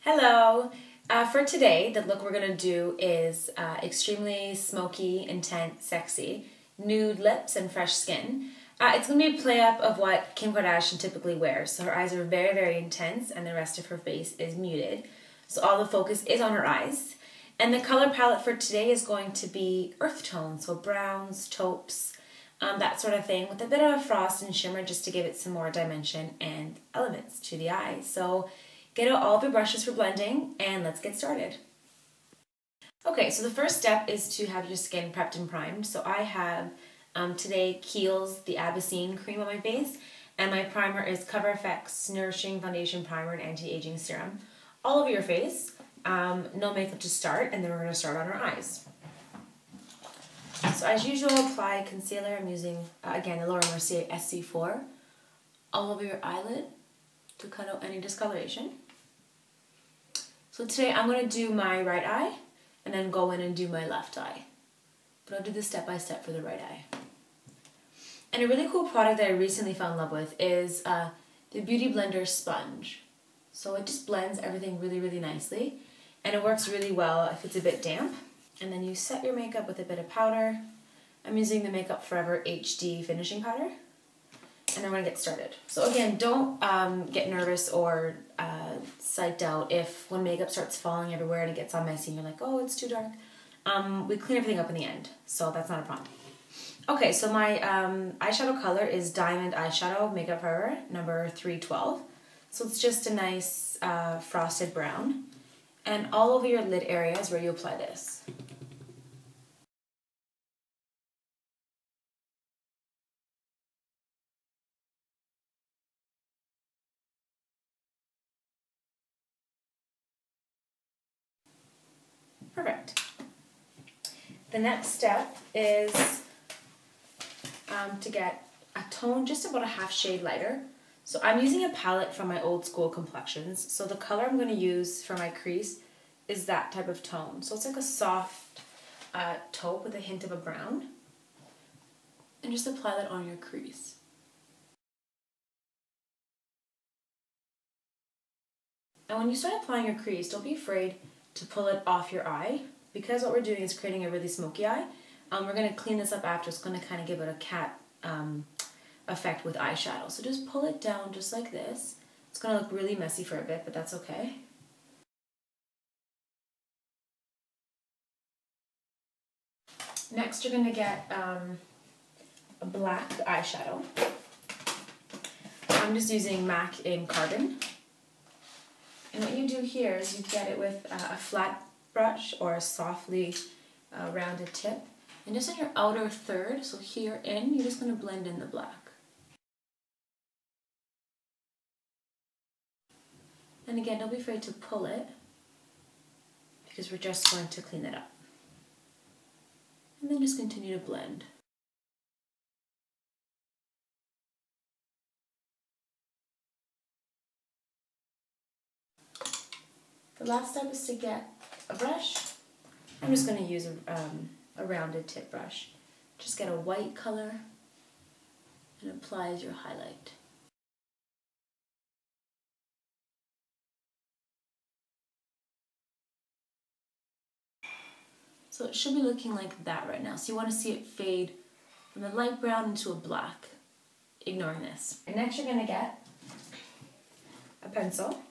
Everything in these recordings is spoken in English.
Hello! For today, the look we're going to do is extremely smoky, intense, sexy, nude lips and fresh skin. It's going to be a play up of what Kim Kardashian typically wears. So her eyes are very, very intense and the rest of her face is muted. So all the focus is on her eyes. And the color palette for today is going to be earth tones, so browns, taupes, that sort of thing, with a bit of a frost and shimmer just to give it some more dimension and elements to the eyes. So get out all of your brushes for blending and let's get started. Okay, so the first step is to have your skin prepped and primed. So I have today Kiehl's The Abyssine cream on my face, and my primer is Cover FX Nourishing Foundation Primer and Anti-Aging Serum. All over your face, no makeup to start, and then we're going to start on our eyes. So as usual, apply concealer. I'm using, again, the Laura Mercier SC4 all over your eyelid to cut out any discoloration. So today I'm going to do my right eye and then go in and do my left eye. But I'll do this step by step for the right eye. And a really cool product that I recently fell in love with is the Beauty Blender Sponge. So it just blends everything really, really nicely. And it works really well if it's a bit damp. And then you set your makeup with a bit of powder. I'm using the Makeup Forever HD finishing powder. And I'm going to get started. So again, don't get nervous or psyched out if when makeup starts falling everywhere and it gets all messy and you're like, oh, it's too dark. We clean everything up in the end, so that's not a problem. Okay, so my eyeshadow color is Diamond Eyeshadow Makeup Forever number 312. So it's just a nice frosted brown. And all over your lid areas where you apply this. Perfect. The next step is to get a tone just about a half shade lighter. So I'm using a palette from my old school complexions. So the color I'm going to use for my crease is that type of tone. So it's like a soft taupe with a hint of a brown. And just apply that on your crease. And when you start applying your crease, don't be afraid to pull it off your eye, because what we're doing is creating a really smoky eye. We're going to clean this up after. It's going to kind of give it a cat effect with eyeshadow. So just pull it down just like this. It's going to look really messy for a bit, but that's okay. Next, you're going to get a black eyeshadow. I'm just using MAC in Carbon. And what you do here is you get it with a flat brush or a softly rounded tip. And just on your outer third, so here in, you're just going to blend in the black. And again, don't be afraid to pull it, because we're just going to clean it up. And then just continue to blend. The last step is to get a brush. I'm just going to use a rounded tip brush. Just get a white color and apply as your highlight. So it should be looking like that right now. So you want to see it fade from a light brown into a black, ignoring this. And next you're going to get a pencil.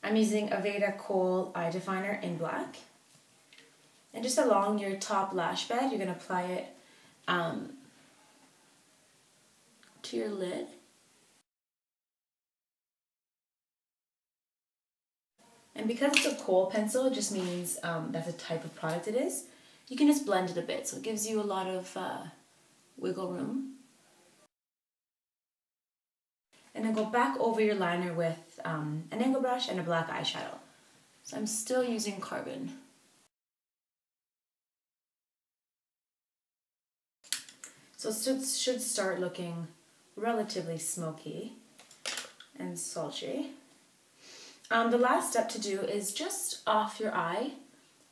I'm using Aveda Kohl Eye Definer in black. And just along your top lash bed, you're going to apply it to your lid. And because it's a kohl pencil, it just means that's the type of product it is. You can just blend it a bit, so it gives you a lot of wiggle room. And then go back over your liner with an angle brush and a black eyeshadow. So I'm still using Carbon. So it should start looking relatively smoky and sultry. The last step to do is just off your eye,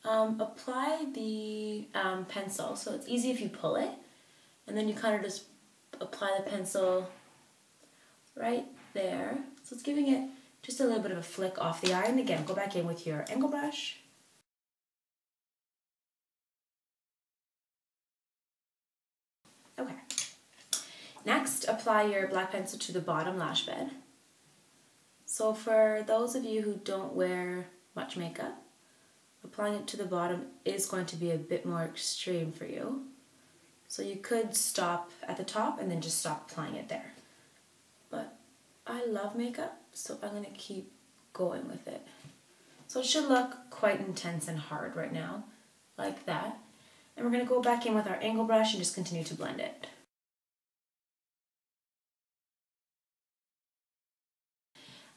apply the pencil. So it's easy if you pull it, and then you kind of just apply the pencil right there. So it's giving it just a little bit of a flick off the eye, and again, go back in with your angle brush. Okay. Next, apply your black pencil to the bottom lash bed. So for those of you who don't wear much makeup, applying it to the bottom is going to be a bit more extreme for you. So you could stop at the top and then just stop applying it there. But I love makeup, so I'm going to keep going with it. So it should look quite intense and hard right now, like that. And we're going to go back in with our angle brush and just continue to blend it.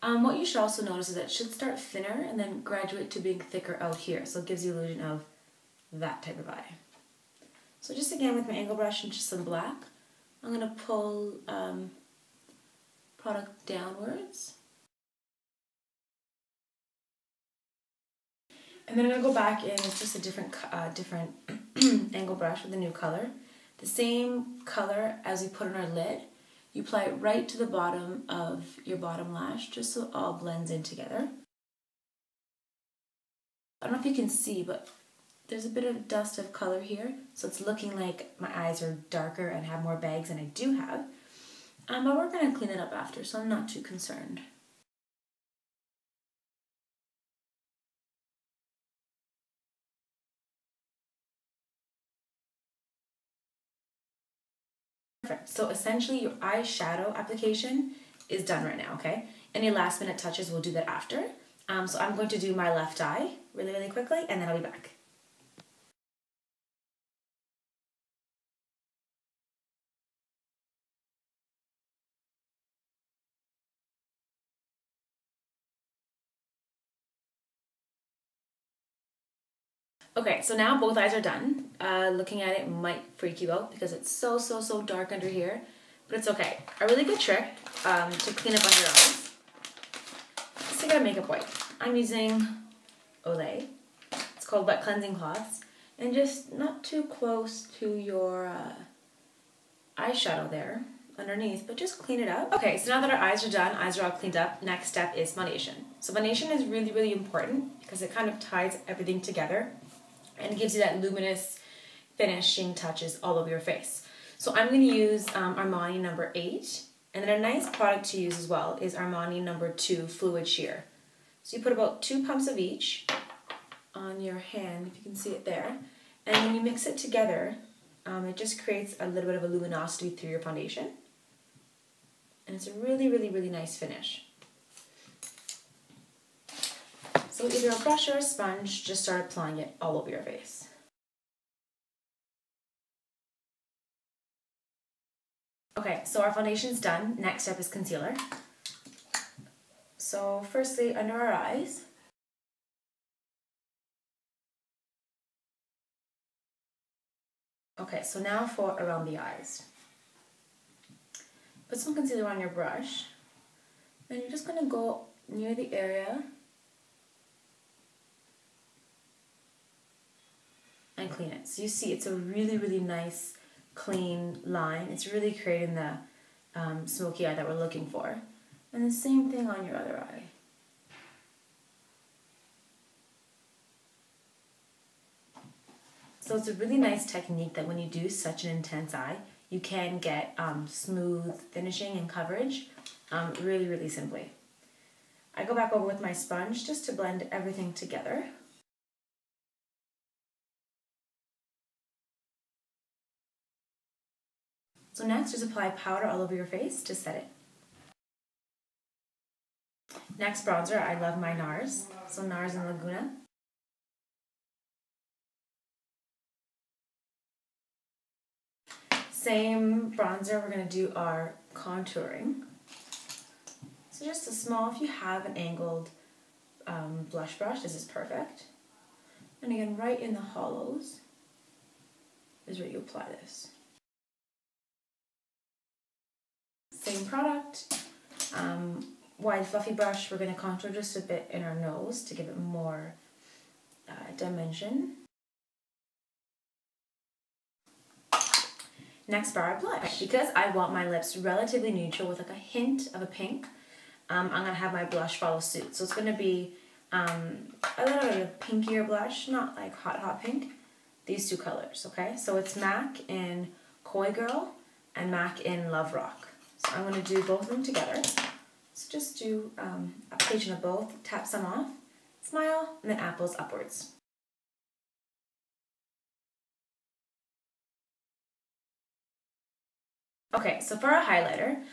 What you should also notice is that it should start thinner and then graduate to being thicker out here. So it gives the illusion of that type of eye. So just again with my angle brush and just some black, I'm going to pull product downwards. And then I'm going to go back in with just a different angle brush with a new color. The same color as we put on our lid. You apply it right to the bottom of your bottom lash, just so it all blends in together. I don't know if you can see, but there's a bit of dust of color here, so it's looking like my eyes are darker and have more bags than I do have. But we're going to clean it up after, so I'm not too concerned. Perfect. So essentially your eyeshadow application is done right now, okay? Any last minute touches, we'll do that after. So I'm going to do my left eye really quickly, and then I'll be back. Okay, so now both eyes are done. Looking at it might freak you out because it's so dark under here, but it's okay. A really good trick to clean up under your eyes is to get a makeup wipe. I'm using Olay. It's called wet cleansing cloths, and just not too close to your eyeshadow there underneath, but just clean it up. Okay, so now that our eyes are done, eyes are all cleaned up, next step is foundation. So foundation is really important because it kind of ties everything together and gives you that luminous finishing touches all over your face. So I'm going to use Armani number 8, and then a nice product to use as well is Armani number 2 Fluid Sheer. So you put about 2 pumps of each on your hand, if you can see it there, and when you mix it together, it just creates a little bit of a luminosity through your foundation, and it's a really nice finish. So either a brush or a sponge, just start applying it all over your face. Okay, so our foundation's done. Next step is concealer. So firstly, under our eyes. Okay, so now for around the eyes. Put some concealer on your brush, and you're just going to go near the area and clean it. So you see it's a really nice clean line. It's really creating the smoky eye that we're looking for. And the same thing on your other eye. So it's a really nice technique that when you do such an intense eye, you can get smooth finishing and coverage really simply. I go back over with my sponge just to blend everything together. So next, just apply powder all over your face to set it. Next, bronzer. I love my NARS. So NARS and Laguna. Same bronzer, we're going to do our contouring. So just a small, if you have an angled blush brush, this is perfect. And again, right in the hollows is where you apply this. Same product, wide fluffy brush, we're going to contour just a bit in our nose to give it more dimension. Next bar, blush. Because I want my lips relatively neutral with like a hint of a pink, I'm going to have my blush follow suit. So it's going to be a little bit of pinkier blush, not like hot, hot pink. These two colors, okay? So it's MAC in Coy Girl and MAC in Love Rock. So I'm going to do both of them together. So just do application of both, tap some off, smile, and then apples upwards. Okay, so for a highlighter,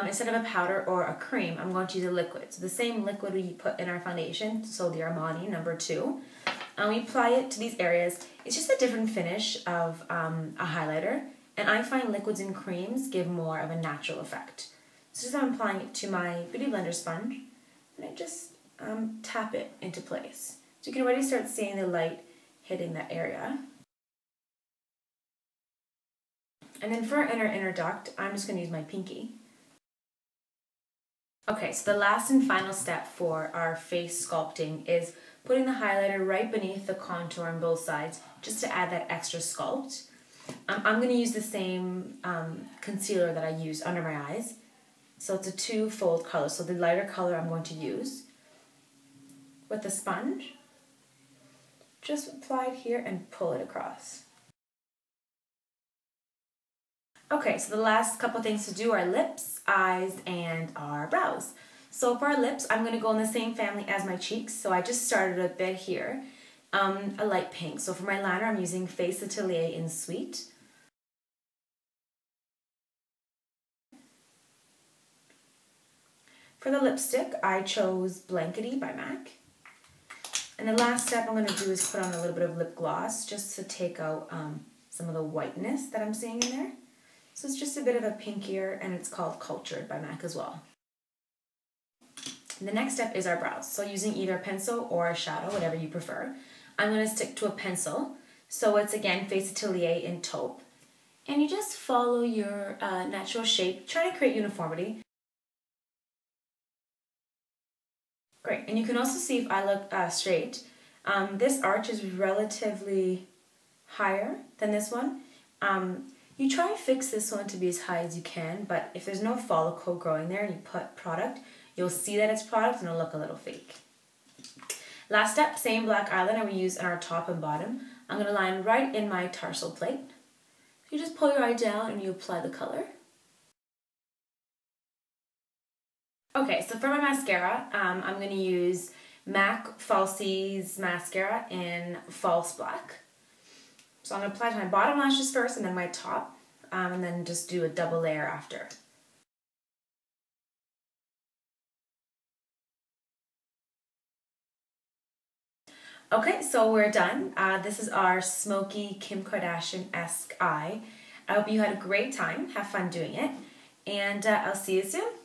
instead of a powder or a cream, I'm going to use a liquid. So the same liquid we put in our foundation, so the Armani number 2. We apply it to these areas. It's just a different finish of a highlighter, and I find liquids and creams give more of a natural effect. So just I'm applying it to my Beauty Blender sponge, and I just tap it into place. So you can already start seeing the light hitting that area. And then for our inner duct, I'm just going to use my pinky. Okay, so the last and final step for our face sculpting is putting the highlighter right beneath the contour on both sides, just to add that extra sculpt. I'm going to use the same concealer that I used under my eyes. So it's a 2-fold color, so the lighter color I'm going to use. With the sponge, just apply it here and pull it across. Okay, so the last couple things to do are lips, eyes, and our brows. So for our lips, I'm going to go in the same family as my cheeks. So I just started a bit here, a light pink. So for my liner, I'm using Face Atelier in Sweet. For the lipstick, I chose Blankety by MAC. And the last step I'm going to do is put on a little bit of lip gloss just to take out some of the whiteness that I'm seeing in there. So it's just a bit of a pinkier, and it's called Cultured by MAC as well. And the next step is our brows. So using either a pencil or a shadow, whatever you prefer. I'm going to stick to a pencil. So it's again Face Atelier in Taupe. And you just follow your natural shape, trying to create uniformity. Great, and you can also see if I look straight. This arch is relatively higher than this one. You try and fix this one to be as high as you can, but if there's no follicle growing there and you put product, you'll see that it's product and it'll look a little fake. Last step, same black eyeliner we use in our top and bottom. I'm going to line right in my tarsal plate. You just pull your eye down and you apply the color. Okay, so for my mascara, I'm going to use MAC Falsies Mascara in False Black. So I'm going to apply to my bottom lashes first and then my top, and then just do a double layer after. Okay, so we're done. This is our smoky Kim Kardashian-esque eye. I hope you had a great time. Have fun doing it. And I'll see you soon.